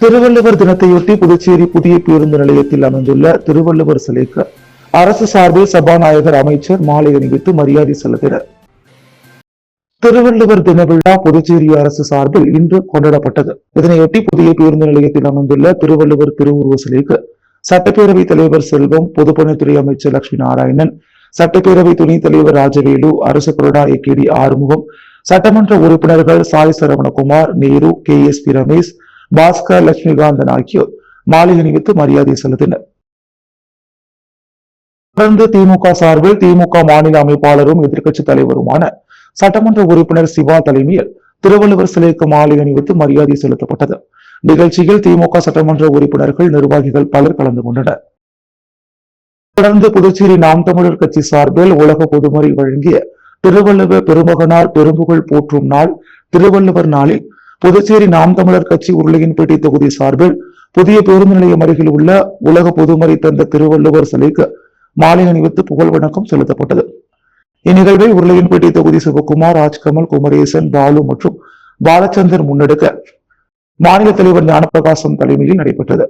திருவள்ளுவர் தினத்தையொட்டி புதுச்சேரி புதிய பேருந்து நிலையத்தில் அமைந்துள்ள திருவள்ளுவர் சிலைக்கு அரசு சார்பில் சபாநாயகர் அமைச்சர் மாலை அணிவித்து மரியாதை செலுத்தினர். திருவள்ளுவர் தின விழா புதுச்சேரி அரசு சார்பில் இன்று கொண்டாடப்பட்டது. இதனையொட்டி புதிய பேருந்து நிலையத்தில் அமைந்துள்ள திருவள்ளுவர் திருவுருவ சிலைக்கு சட்டப்பேரவைத் தலைவர் செல்வம், பொதுப்பணித்துறை அமைச்சர் லட்சுமி நாராயணன், சட்டப்பேரவை துணைத் தலைவர் ராஜவேலு, அரசு கொறடா ஏகேடி ஆறுமுகம், சட்டமன்ற உறுப்பினர்கள் சாய் சரவணகுமார், நேரு, KSP ரமேஷ், பாஸ்கர், லட்சுமிகாந்தன் ஆகியோர் மாலை அணிவித்து மரியாதை செலுத்தினர். தொடர்ந்து திமுக சார்பில் திமுக மாநில அமைப்பாளரும் எதிர்க்கட்சி தலைவருமான சட்டமன்ற உறுப்பினர் சிவா தலைமையில் திருவள்ளுவர் சிலைக்கு மாலை அணிவித்து மரியாதை செலுத்தப்பட்டது. நிகழ்ச்சியில் திமுக சட்டமன்ற உறுப்பினர்கள், நிர்வாகிகள் பலர் கலந்து கொண்டனர். தொடர்ந்து புதுச்சேரி நாம் தமிழர் கட்சி சார்பில் உலக பொதுமறை வழங்கிய திருவள்ளுவர் பெருமகனார் பெரும்புகழ் போற்றும் நாள் திருவள்ளுவர் நாளில் புதுச்சேரி நாம் தமிழர் கட்சி உருளையன்பேட்டை தொகுதி சார்பில் புதிய பேருந்து நிலையம் அருகில் உள்ள உலக பொதுமறை தந்த திருவள்ளுவர் சிலைக்கு மாலை அணிவித்து புகழ் வணக்கம் செலுத்தப்பட்டது. இந்நிகழ்வை உருளையன்பேட்டை தொகுதி சிவகுமார், ராஜ்கமல், குமரேசன், பாலு மற்றும் பாலச்சந்தர் முன்னெடுக்க மாநில தலைவர் ஞானப்பிரகாசம் தலைமையில் நடைபெற்றது.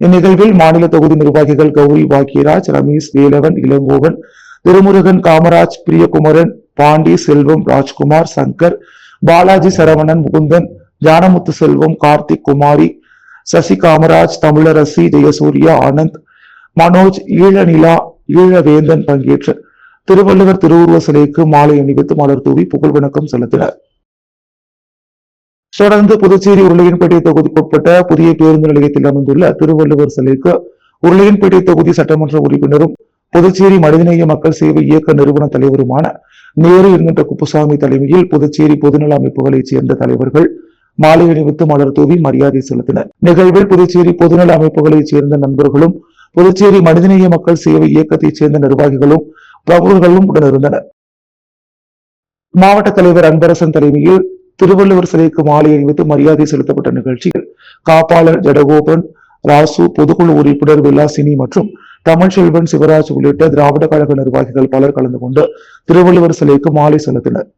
இந்நிகழ்வில் மாநில தொகுதி நிர்வாகிகள் கௌரி, பாக்கியராஜ், ரமேஷ், வேலவன், இளங்கோவன், திருமுருகன், காமராஜ், பிரியகுமரன், பாண்டி, செல்வம், ராஜ்குமார், சங்கர், பாலாஜி, சரவணன், முகுந்தன், ஞானமுத்து செல்வம், கார்த்திக், குமாரி, சசி, காமராஜ், தமிழரசி, ஜெயசூர்யா, ஆனந்த், மனோஜ், ஈழநிலா, ஈழவேந்தன் பங்கேற்று திருவள்ளுவர் திருவுருவ சிலைக்கு மாலை அணிவித்து மலர் தூவி புகழ் வணக்கம் செலுத்தினர். தொடர்ந்து புதுச்சேரி உருளையன்பேட்டை தொகுதிக்குட்பட்ட புதிய பேருந்து நிலையத்தில் அமைந்துள்ள திருவள்ளுவர் சிலைக்கு உருளையன்பேட்டை தொகுதி சட்டமன்ற உறுப்பினரும் புதுச்சேரி மனிதநேய மக்கள் சேவை இயக்க நிறுவன தலைவருமான நேரு என்கின்ற குப்புசாமி தலைமையில் புதுச்சேரி பொதுநல அமைப்புகளைச் சேர்ந்த தலைவர்கள் மாலை அணிவித்து மலர் தூவி மரியாதை செலுத்தினர். நிகழ்வில் புதுச்சேரி பொதுநல அமைப்புகளைச் சேர்ந்த நண்பர்களும் புதுச்சேரி மனிதநேய மக்கள் சேவை இயக்கத்தைச் சேர்ந்த நிர்வாகிகளும் பிரபுர்களும் உடனிருந்தனர். மாவட்ட தலைவர் அன்பரசன் தலைமையில் திருவள்ளுவர் சிலைக்கு மாலை அணிவித்து மரியாதை செலுத்தப்பட்ட நிகழ்ச்சியில் காப்பாளர் ஜடகோபன், ராசு, பொதுக்குழு உறுப்பினர் விலாசினி மற்றும் தமிழ்ச்செல்வன், சிவராஜ் உள்ளிட்ட திராவிட கழக நிர்வாகிகள் பலர் கலந்து கொண்டு திருவள்ளுவர் சிலைக்கு மாலை செலுத்தினர்.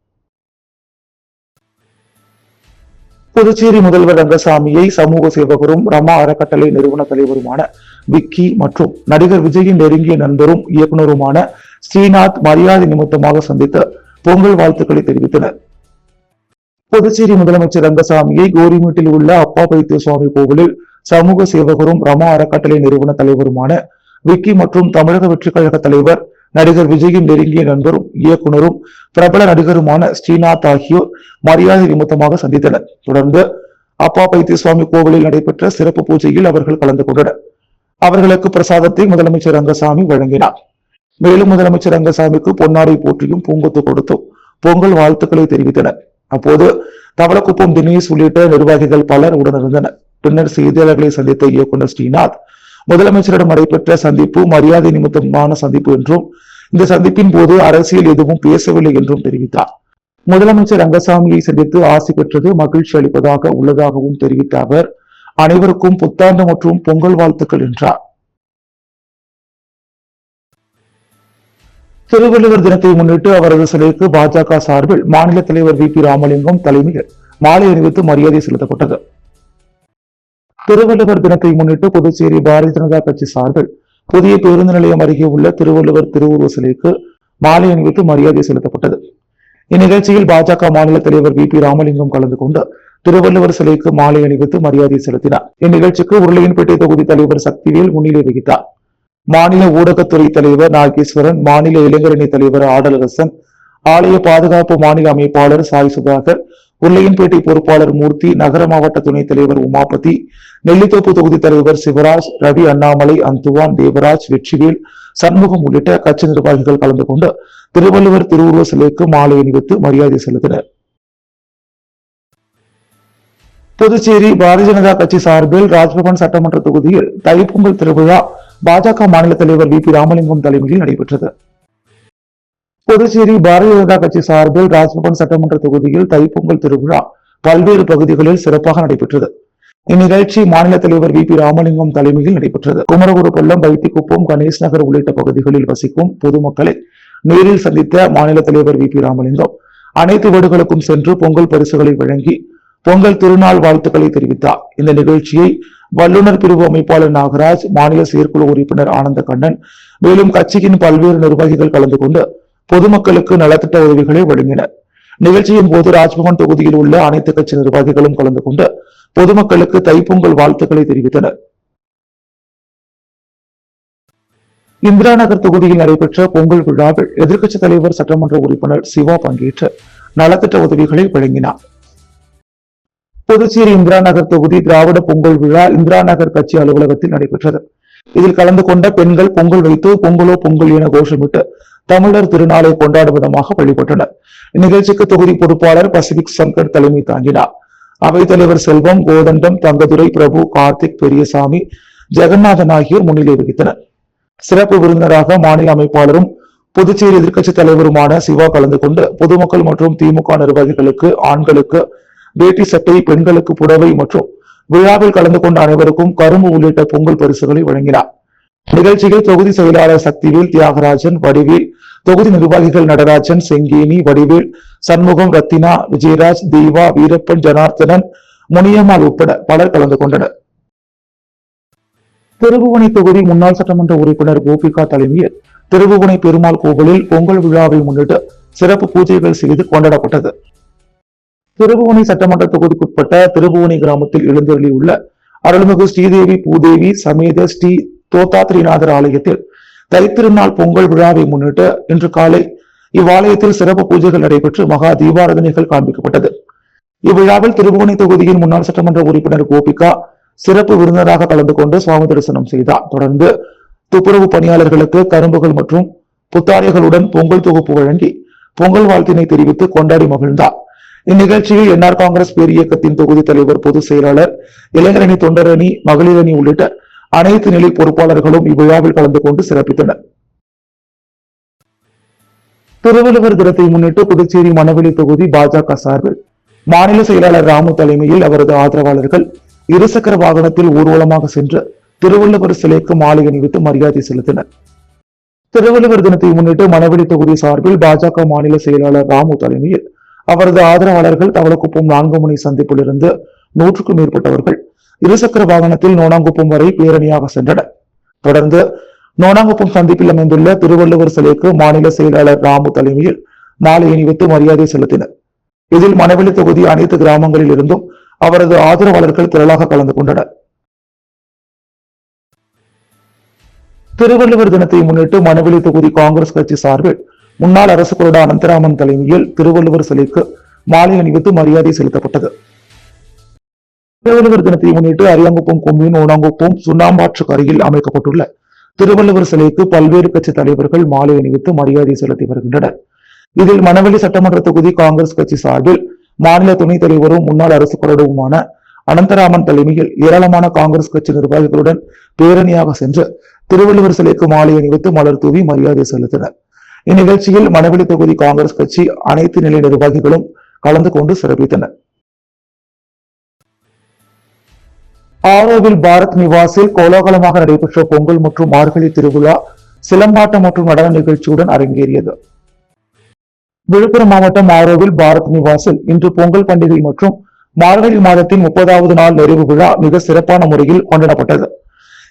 புதுச்சேரி முதல்வர் ரங்கசாமியை சமூக சேவகரும் ரமா அறக்கட்டளை நிறுவன தலைவருமான விக்கி மற்றும் நடிகர் விஜயின் நெருங்கிய நண்பரும் இயக்குநருமான ஸ்ரீநாத் மரியாதை நிமித்தமாக சந்தித்து பொங்கல் வாழ்த்துக்களை தெரிவித்தனர். புதுச்சேரி முதலமைச்சர் ரங்கசாமியை கோரிமேட்டில் உள்ள அப்பா பைத்திய சுவாமி கோவிலில் சமூக சேவகரும் ரமா அறக்கட்டளை நிறுவன தலைவருமான விக்கி மற்றும் தமிழக வெற்றிக் கழக தலைவர் நடிகர் விஜயின் நெருங்கிய நண்பரும் இயக்குநரும் பிரபல நடிகருமான ஸ்ரீநாத் ஆகியோர் மரியாதை நிமித்தமாக சந்தித்தனர். தொடர்ந்து அப்பா பைத்திய சுவாமி கோவிலில் நடைபெற்ற சிறப்பு பூஜையில் அவர்கள் கலந்து கொண்டனர். அவர்களுக்கு பிரசாதத்தை முதலமைச்சர் ரங்கசாமி வழங்கினார். மேலும் முதலமைச்சர் ரங்கசாமிக்கு பொன்னாடை போற்றியும் பூங்கொத்து கொடுத்தும் பொங்கல் வாழ்த்துக்களை தெரிவித்தனர். அப்போது தவளக்குப்பம் தினேஷ் உள்ளிட்ட நிர்வாகிகள் பலர் உடனிருந்தனர். பின்னர் செய்தியாளர்களை சந்தித்த இயக்குநர் ஸ்ரீநாத் முதலமைச்சரிடம் நடைபெற்ற சந்திப்பு மரியாதை நிமித்தமான சந்திப்பு என்றும் இந்த சந்திப்பின் போது அரசியல் எதுவும் பேசவில்லை என்றும் தெரிவித்தார். முதலமைச்சர் ரங்கசாமியை சந்தித்து ஆசி பெற்றது மகிழ்ச்சி அளிப்பதாக உள்ளதாகவும் தெரிவித்த அவர் அனைவருக்கும் புத்தாண்டு மற்றும் பொங்கல் வாழ்த்துக்கள் என்றார். திருவள்ளுவர் தினத்தை முன்னிட்டு அவரது சிலைக்கு பாஜக சார்பில் மாநில தலைவர் VP ராமலிங்கம் தலைமையில் மாலை அணிவித்து மரியாதை செலுத்தப்பட்டது. திருவள்ளுவர் தினத்தை முன்னிட்டு புதுச்சேரி பாரதிய ஜனதா கட்சி சார்பில் புதிய பேருந்து நிலையம் அருகே உள்ள திருவள்ளுவர் திருவுருவ சிலைக்கு மாலை அணிவித்து மரியாதை செலுத்தப்பட்டது. இந்நிகழ்ச்சியில் பாஜக மாநில தலைவர் VP ராமலிங்கம் கலந்து கொண்டு திருவள்ளுவர் சிலைக்கு மாலை அணிவித்து மரியாதை செலுத்தினார். இந்நிகழ்ச்சிக்கு உருளையன்பேட்டை தொகுதி தலைவர் சக்திவேல் முன்னிலை வகித்தார். மாநில ஊடகத்துறை தலைவர் நாகேஸ்வரன், மாநில இளைஞரணி தலைவர் ஆடலரசன், ஆலய பாதுகாப்பு மாநில அமைப்பாளர் சாய் சுதாகர், உருளையன்பேட்டை பொறுப்பாளர் மூர்த்தி, நகர மாவட்ட துணைத் தலைவர் உமாபதி, நெல்லித்தோப்பு தொகுதி தலைவர் சிவராஜ், ரவி, அண்ணாமலை, அந்துவான், தேவராஜ், வெற்றிவேல், சண்முகம் உள்ளிட்ட கட்சி நிர்வாகிகள் கலந்து கொண்டு திருவள்ளுவர் திருவுருவ சிலைக்கு மாலை அணிவித்து மரியாதை செலுத்தினர். புதுச்சேரி பாரதிய ஜனதா கட்சி சார்பில் ராஜ்பவன் சட்டமன்ற தொகுதியில் தைப்பொங்கல் திருவிழா பாஜக மாநில தலைவர் VP ராமலிங்கம் தலைமையில் நடைபெற்றது. புதுச்சேரி பாரதிய ஜனதா கட்சி சார்பில் ராஜ்பவன் சட்டமன்ற தொகுதியில் தைப்பொங்கல் திருவிழா பல்வேறு பகுதிகளில் சிறப்பாக நடைபெற்றது. இந்நிகழ்ச்சி மாநில தலைவர் VP ராமலிங்கம் தலைமையில் நடைபெற்றது. குமரகுருபள்ளம், வைத்திக்குப்பம், கணேஷ் நகர் உள்ளிட்ட பகுதிகளில் வசிக்கும் பொதுமக்களை நேரில் சந்தித்த மாநில தலைவர் VP ராமலிங்கம் அனைத்து வீடுகளுக்கும் சென்று பொங்கல் பரிசுகளை வழங்கி பொங்கல் திருநாள் வாழ்த்துக்களை தெரிவித்தார். இந்த நிகழ்ச்சியை வல்லுநர் பிரிவு அமைப்பாளர் நாகராஜ், மாநில செயற்குழு உறுப்பினர் ஆனந்த கண்ணன், மேலும் கட்சியின் பல்வேறு நிர்வாகிகள் கலந்து கொண்டு பொதுமக்களுக்கு நலத்திட்ட உதவிகளை வழங்கினர். நிகழ்ச்சியின் போது ராஜ்பவன் தொகுதியில் உள்ள அனைத்து கட்சி நிர்வாகிகளும் கலந்து கொண்டு பொதுமக்களுக்கு தைப்பொங்கல் வாழ்த்துக்களை தெரிவித்தனர். இந்திரா நகர் தொகுதியில் நடைபெற்ற பொங்கல் விழாவில் எதிர்க்கட்சித் தலைவர் சட்டமன்ற உறுப்பினர் சிவா பங்கேற்று நலத்திட்ட உதவிகளை வழங்கினார். புதுச்சேரி இந்திரா நகர் தொகுதி திராவிட பொங்கல் விழா இந்திரா நகர் கட்சி அலுவலகத்தில் நடைபெற்றது. இதில் கலந்து கொண்ட பெண்கள் பொங்கல் வைத்து பொங்கலோ பொங்கல் என கோஷமிட்டு தமிழர் திருநாளை கொண்டாடும் விதமாக வழிபட்டனர். இந்நிகழ்ச்சிக்கு தொகுதி பொறுப்பாளர் பசிபிக் சங்கர் தலைமை தாங்கினார். அவைத் தலைவர் செல்வம், கோதண்டம், தங்கதுரை, பிரபு, கார்த்திக், பெரியசாமி, ஜெகநாதன் ஆகியோர் முன்னிலை வகித்தனர். சிறப்பு விருந்தினராக மாநில அமைப்பாளரும் புதுச்சேரி எதிர்க்கட்சித் தலைவருமான சிவா கலந்து கொண்டு பொதுமக்கள் மற்றும் திமுக நிர்வாகிகளுக்கு ஆண்களுக்கு வேட்டி சட்டை, பெண்களுக்கு புடவை மற்றும் விழாவில் கலந்து கொண்ட அனைவருக்கும் கரும்பு உள்ளிட்ட பொங்கல் பரிசுகளை வழங்கினார். நிகழ்ச்சியில் தொகுதி செயலாளர் சக்திவேல், தியாகராஜன், வடிவேல், தொகுதி நிர்வாகிகள் நடராஜன், செங்கேனி, வடிவேல், சண்முகம், ரத்தினா, விஜயராஜ், தீவா, வீரப்பன், ஜனார்த்தனன், முனியம்மாள் உட்பட பலர் கலந்து கொண்டனர். திருபுவனை தொகுதி முன்னாள் சட்டமன்ற உறுப்பினர் கோபிகா தலைமையில் திருபுவனை பெருமாள் கோவிலில் பொங்கல் விழாவை முன்னிட்டு சிறப்பு பூஜைகள் செய்து கொண்டாடப்பட்டது. திருபுவனை சட்டமன்ற தொகுதிக்குட்பட்ட திருபுவனை கிராமத்தில் எழுந்தருளியுள்ள அருள்மிகு ஸ்ரீதேவி பூதேவி சமேத ஸ்ரீ தோத்தாத்ரிநாதர் ஆலயத்தில் தைத்திருநாள் பொங்கல் விழாவை முன்னிட்டு இன்று காலை இவ்வாலயத்தில் சிறப்பு பூஜைகள் நடைபெற்று மகா தீபாராதனைகள் காண்பிக்கப்பட்டது. இவ்விழாவில் திருபுவனை தொகுதியின் முன்னாள் சட்டமன்ற உறுப்பினர் கோபிகா சிறப்பு விருந்தினராக கலந்து கொண்டு சுவாமி தரிசனம் செய்தார். தொடர்ந்து துப்புரவு பணியாளர்களுக்கு கரும்புகள் மற்றும் புத்தாடைகளுடன் பொங்கல் தொகுப்பு வழங்கி பொங்கல் வாழ்த்தினை தெரிவித்து கொண்டாடி மகிழ்ந்தார். இந்நிகழ்ச்சியில் என்ஆர் காங்கிரஸ் பேரியக்கத்தின் தொகுதி தலைவர், பொதுச் செயலாளர், இளைஞரணி, தொண்டரணி, மகளிரணி உள்ளிட்ட அனைத்து நிலை பொறுப்பாளர்களும் இவ்விழாவில் கலந்து கொண்டு சிறப்பித்தனர். திருவள்ளுவர் தினத்தை முன்னிட்டு புதுச்சேரி மணவெளி தொகுதி பாஜக சார்பில் மாநில செயலாளர் ராமு தலைமையில் அவரது ஆதரவாளர்கள் இருசக்கர வாகனத்தில் ஊர்வலமாக சென்று திருவள்ளுவர் சிலைக்கு மாலை அணிவித்து மரியாதை செலுத்தினர். திருவள்ளுவர் தினத்தை முன்னிட்டு மணவெளி தொகுதி சார்பில் பாஜக மாநில செயலாளர் ராமு தலைமையில் அவரது ஆதரவாளர்கள் தவளக்குப்பம் 4 முனை சந்திப்பில் இருந்து 100க்கும் மேற்பட்டவர்கள் இருசக்கர வாகனத்தில் நோனாங்குப்பம் வரை பேரணியாக சென்றனர். தொடர்ந்து நோனாங்குப்பம் சந்திப்பில் அமைந்துள்ள திருவள்ளுவர் சிலைக்கு மாநில செயலாளர் ராமு தலைமையில் மாலை அணிவித்து மரியாதை செலுத்தினர். இதில் மணவெளி தொகுதி அனைத்து கிராமங்களில் இருந்தும் அவரது ஆதரவாளர்கள் திரளாக கலந்து கொண்டனர். திருவள்ளுவர் தினத்தை முன்னிட்டு மணவெளி தொகுதி காங்கிரஸ் கட்சி சார்பில் முன்னாள் அரசு கொறடா அனந்தராமன் தலைமையில் திருவள்ளுவர் சிலைக்கு மாலை அணிவித்து மரியாதை செலுத்தப்பட்டது. திருவள்ளுவர் தினத்தை முன்னிட்டு அரியாங்குப்பம் கொம்யூன் ஓனாங்குப்பம் சுண்ணாம்பாற்று கரையில் அமைக்கப்பட்டுள்ள திருவள்ளுவர் சிலைக்கு பல்வேறு கட்சி தலைவர்கள் மாலை அணிவித்து மரியாதை செலுத்தி வருகின்றனர். இதில் மணவெளி சட்டமன்ற தொகுதி காங்கிரஸ் கட்சி சார்பில் மாநில துணைத் தலைவரும் முன்னாள் அரசு கொறடாவுமான அனந்தராமன் தலைமையில் ஏராளமான காங்கிரஸ் கட்சி நிர்வாகிகளுடன் பேரணியாக சென்று திருவள்ளுவர் சிலைக்கு மாலை அணிவித்து மலர் தூவி மரியாதை செலுத்தினர். இந்நிகழ்ச்சியில் மணவெளி தொகுதி காங்கிரஸ் கட்சி அனைத்து நிலை நிர்வாகிகளும் கலந்து கொண்டு சிறப்பித்தனர். ஆரோவில் பாரத் நிவாசில் கோலாகலமாக நடைபெற்ற பொங்கல் மற்றும் மார்கழி திருவிழா சிலம்பாட்டம் மற்றும் நடன நிகழ்ச்சியுடன் அரங்கேறியது. விழுப்புரம் மாவட்டம் ஆரோவில் பாரத் நிவாசில் இன்று பொங்கல் பண்டிகை மற்றும் மார்கழி மாதத்தின் 30வது நாள் நிறைவு விழா மிக சிறப்பான முறையில் கொண்டாடப்பட்டது.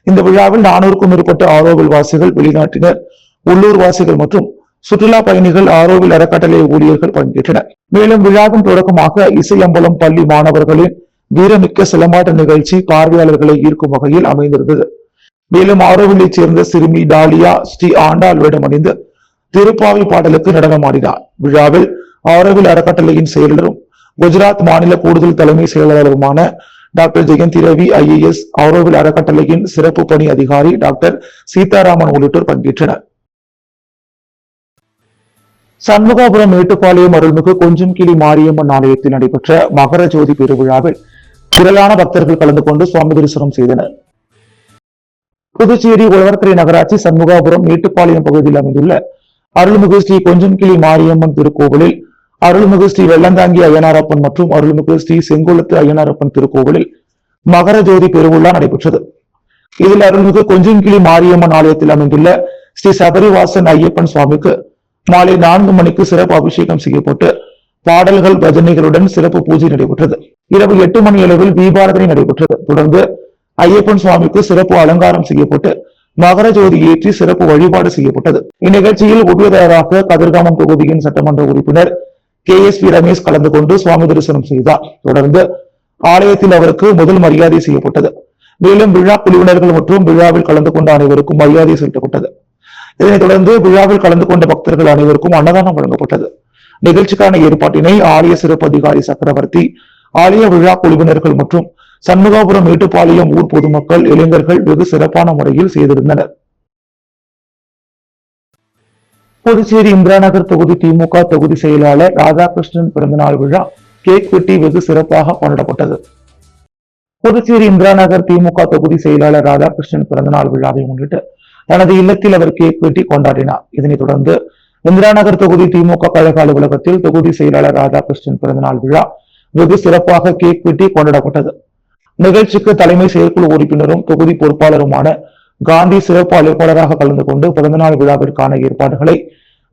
இந்த விழாவில் 400க்கும் மேற்பட்ட ஆரோவில் வாசிகள், வெளிநாட்டினர், உள்ளூர் வாசிகள் மற்றும் சுற்றுலா பயணிகள், ஆரோவில் அறக்கட்டளை ஊழியர்கள் பங்கேற்றனர். மேலும் விழாவின் தொடக்கமாக இசையம்பலம் பள்ளி மாணவர்களின் வீரமிக்க சிலம்பாட்ட நிகழ்ச்சி பார்வையாளர்களை ஈர்க்கும் வகையில் அமைந்திருந்தது. மேலும் ஆரோவிலைச் சேர்ந்த சிறுமி டாலியா ஸ்ரீ ஆண்டாள் வேடமணிந்து திருப்பாவை பாடலுக்கு நடனமாடினார். விழாவில் ஆரோவில் அறக்கட்டளையின் செயலரும் குஜராத் மாநில கூடுதல் தலைமை செயலாளருமான டாக்டர் ஜெயந்தி ரவி IAS, ஆரோவில் அறக்கட்டளையின் சிறப்பு பணி அதிகாரி டாக்டர் சீதாராமன் உள்ளிட்டோர் பங்கேற்றனர். சண்முகாபுரம் மேட்டுப்பாளையம் அருள்மிகு கொஞ்சம்கிளி மாரியம்மன் ஆலயத்தில் நடைபெற்ற மகர ஜோதி பெருவிழாவில் திரளான பக்தர்கள் கலந்து கொண்டு சுவாமி தரிசனம் செய்தனர். புதுச்சேரி உழவர்கரை நகராட்சி சண்முகாபுரம் மேட்டுப்பாளையம் பகுதியில் அமைந்துள்ள அருள்மிகு ஸ்ரீ கொஞ்சம்கிளி மாரியம்மன் திருக்கோவிலில் அருள்மிகு ஸ்ரீ வெள்ளந்தாங்கி அய்யனாரப்பன் மற்றும் அருள்மிகு ஸ்ரீ செங்குளத்து அய்யனாரப்பன் திருக்கோவிலில் மகர ஜோதி பெருவிழா நடைபெற்றது. இதில் அருள்மிகு கொஞ்சம்கிளி மாரியம்மன் ஆலயத்தில் அமைந்துள்ள ஸ்ரீ சபரிவாசன் ஐயப்பன் சுவாமிக்கு மாலை 4 மணிக்கு சிறப்பு அபிஷேகம் செய்யப்பட்டு பாடல்கள், பஜனைகளுடன் சிறப்பு பூஜை நடைபெற்றது. இரவு 8 மணி அளவில் தீபாராதனை நடைபெற்றது. தொடர்ந்து ஐயப்பன் சுவாமிக்கு சிறப்பு அலங்காரம் செய்யப்பட்டு மகர ஜோதி ஏற்றி சிறப்பு வழிபாடு செய்யப்பட்டது. இந்நிகழ்ச்சியில் உபயதாரராக கதிர்காமம் தொகுதியின் சட்டமன்ற உறுப்பினர் KSP ரமேஷ் கலந்து கொண்டு சுவாமி தரிசனம் செய்தார். தொடர்ந்து ஆலயத்தில் அவருக்கு முதல் மரியாதை செய்யப்பட்டது. மேலும் விழா குழுவினர்கள் மற்றும் விழாவில் கலந்து கொண்ட அனைவருக்கும் மரியாதை செலுத்தப்பட்டது. இதனைத் தொடர்ந்து விழாவில் கலந்து கொண்ட பக்தர்கள் அனைவருக்கும் அன்னதானம் வழங்கப்பட்டது. நிகழ்ச்சிக்கான ஏற்பாட்டினை ஆலய சிறப்பு அதிகாரி சக்கரவர்த்தி, ஆலய விழா குழுவினர்கள் மற்றும் சண்முகாபுரம் மேட்டுப்பாளையம் ஊர் பொதுமக்கள், இளைஞர்கள் வெகு சிறப்பான முறையில் செய்திருந்தனர். புதுச்சேரி இந்திரா நகர் தொகுதி திமுக தொகுதி செயலாளர் ராதாகிருஷ்ணன் பிறந்தநாள் விழா கேக் வெட்டி வெகு சிறப்பாக கொண்டாடப்பட்டது. புதுச்சேரி இந்திரா நகர் திமுக தொகுதி செயலாளர் ராதாகிருஷ்ணன் பிறந்தநாள் விழாவை முன்னிட்டு தனது இல்லத்தில் அவர் கேக் வெட்டி கொண்டாடினார். இதனைத் தொடர்ந்து இந்திரா நகர் தொகுதி திமுக கழக அலுவலகத்தில் தொகுதி செயலாளர் ராதாகிருஷ்ணன் பிறந்தநாள் விழா வெகு சிறப்பாக கேக் வெட்டி கொண்டாடப்பட்டது. நிகழ்ச்சிக்கு தலைமை செயற்குழு உறுப்பினரும் தொகுதி பொறுப்பாளருமான காந்தி சிறப்பு அழைப்பாளராக கலந்து கொண்டு பிறந்தநாள் விழாவிற்கான ஏற்பாடுகளை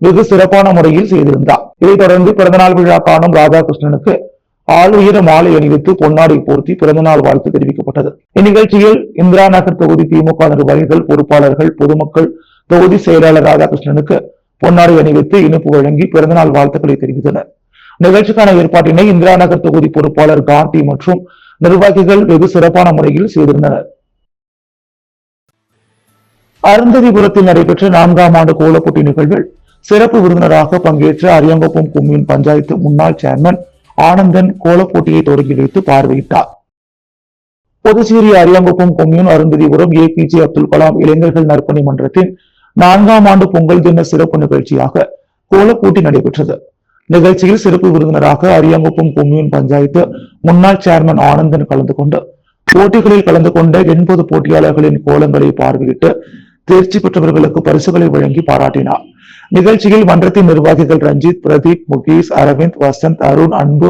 வெகு சிறப்பான முறையில் செய்திருந்தார். இதைத் தொடர்ந்து பிறந்தநாள் விழா காணும் ராதாகிருஷ்ணனுக்கு ஆளுயர மாலை அணிவித்து பொன்னாடை போர்த்தி பிறந்தநாள் வாழ்த்து தெரிவிக்கப்பட்டது. இந்நிகழ்ச்சியில் இந்திரா நகர் தொகுதி திமுக நிர்வாகிகள், பொறுப்பாளர்கள், பொதுமக்கள் தொகுதி செயலாளர் ராதாகிருஷ்ணனுக்கு பொன்னாடை அணிவித்து இனிப்பு வழங்கி பிறந்தநாள் வாழ்த்துக்களை தெரிவித்தனர். நிகழ்ச்சிக்கான ஏற்பாட்டினை இந்திரா நகர் தொகுதி பொறுப்பாளர் காந்தி மற்றும் நிர்வாகிகள் வெகு சிறப்பான முறையில் செய்திருந்தனர். அருந்ததிபுரத்தில் நடைபெற்ற 4ஆம் ஆண்டு கோலப்போட்டி நிகழ்வில் சிறப்பு விருந்தினராக பங்கேற்ற அரியாங்குப்பம் கொம்யூன் பஞ்சாயத்து முன்னாள் சேர்மன் ஆனந்தன் கோலப்போட்டியை தொடங்கி வைத்து பார்வையிட்டார். புதுச்சேரி அரியாங்குப்பம் கொம்யூன் அருந்ததிபுரம் APJ அப்துல் கலாம் இளைஞர்கள் நற்பணி மன்றத்தின் 4ஆம் ஆண்டு பொங்கல் தின சிறப்பு நிகழ்ச்சியாக கோலப்போட்டி நடைபெற்றது. நிகழ்ச்சியில் சிறப்பு விருந்தினராக அரியாங்குப்பம் கொம்யூன் பஞ்சாயத்து முன்னாள் சேர்மன் ஆனந்தன் கலந்து கொண்டு போட்டிகளில் கலந்து கொண்ட 80 போட்டியாளர்களின் கோலங்களை பார்வையிட்டு தேர்ச்சி பெற்றவர்களுக்கு பரிசுகளை வழங்கி பாராட்டினார். நிகழ்ச்சியில் மன்றத்தின் நிர்வாகிகள் ரஞ்சித், பிரதீப், முகேஷ், அரவிந்த், வசந்த், அருண், அன்பு,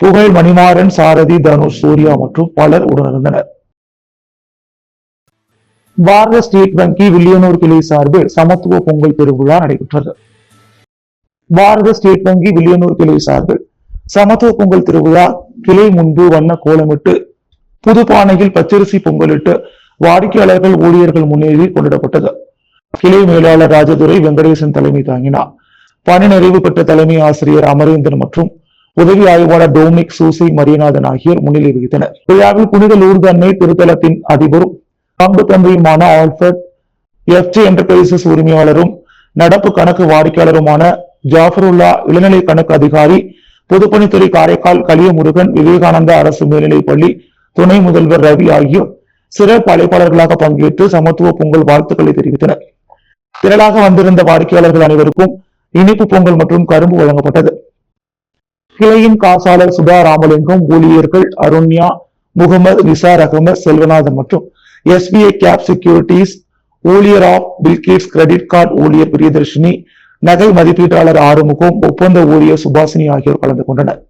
புகழ், மணிமாறன், சாரதி, தனுஷ், சூர்யா மற்றும் பலர் உடனிருந்தனர். பாரத ஸ்டேட் வங்கி வில்லியனூர் கிளை சார்பில் சமத்துவ பொங்கல் திருவிழா நடைபெற்றது. பாரத ஸ்டேட் வங்கி வில்லியனூர் கிளை சார்பில் சமத்துவ பொங்கல் திருவிழா கிளை முன்பு வண்ண கோலமிட்டு புதுப்பானையில் பச்சரிசி பொங்கலிட்டு வாடிக்கையாளர்கள், ஊழியர்கள் முன்னேறி கொண்டாடப்பட்டது. கிளை மேலாளர் ராஜதுரை வெங்கடேசன் தலைமை தாங்கினார். பணி நிறைவு பெற்ற தலைமை ஆசிரியர் அமரேந்தன் மற்றும் உதவி ஆய்வாளர் டோமினிக், சூசி, மரியநாதன் ஆகியோர் முன்னிலை வகித்தனர். விழாவில் புனித லூர்து அன்னை திருத்தலத்தின் அதிபரும் பங்கு தந்தையுமான ஆல்ஃபர்ட் FJ என்டர்பிரைசஸ் உரிமையாளரும் நடப்பு கணக்கு வாடிக்கையாளருமான ஜாஃபருல்லா, இளநிலை கணக்கு அதிகாரி, பொதுப்பணித்துறை காரைக்கால் கலியமுருகன், விவேகானந்தா அரசு மேல்நிலைப் பள்ளி துணை முதல்வர் ரவி ஆகியோர் சிறப்பு அழைப்பாளர்களாக பங்கேற்று சமத்துவ பொங்கல் வாழ்த்துக்களை தெரிவித்தனர். திரளாக வந்திருந்த வாடிக்கையாளர்கள் அனைவருக்கும் இனிப்பு பொங்கல் மற்றும் கரும்பு வழங்கப்பட்டது. கிளையின் காசாளர் சுதா ராமலிங்கம், ஊழியர்கள் அருண்யா, முகமது, நிசார் அகமது, செல்வநாதன் மற்றும் SBI கேப் செக்யூரிட்டிஸ் ஊழியர் ஆப் பில்கேட்ஸ் கிரெடிட் கார்டு ஊழியர் பிரியதர்ஷினி, நகை மதிப்பீட்டாளர் ஆறுமுகம், ஒப்பந்த ஊழியர் சுபாசினி ஆகியோர் கலந்து கொண்டனர்.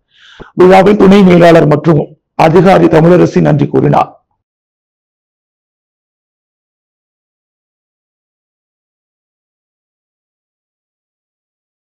விழாவில் துணை மேலாளர் மற்றும் அதிகாரி தமிழரசி நன்றி கூறினார்.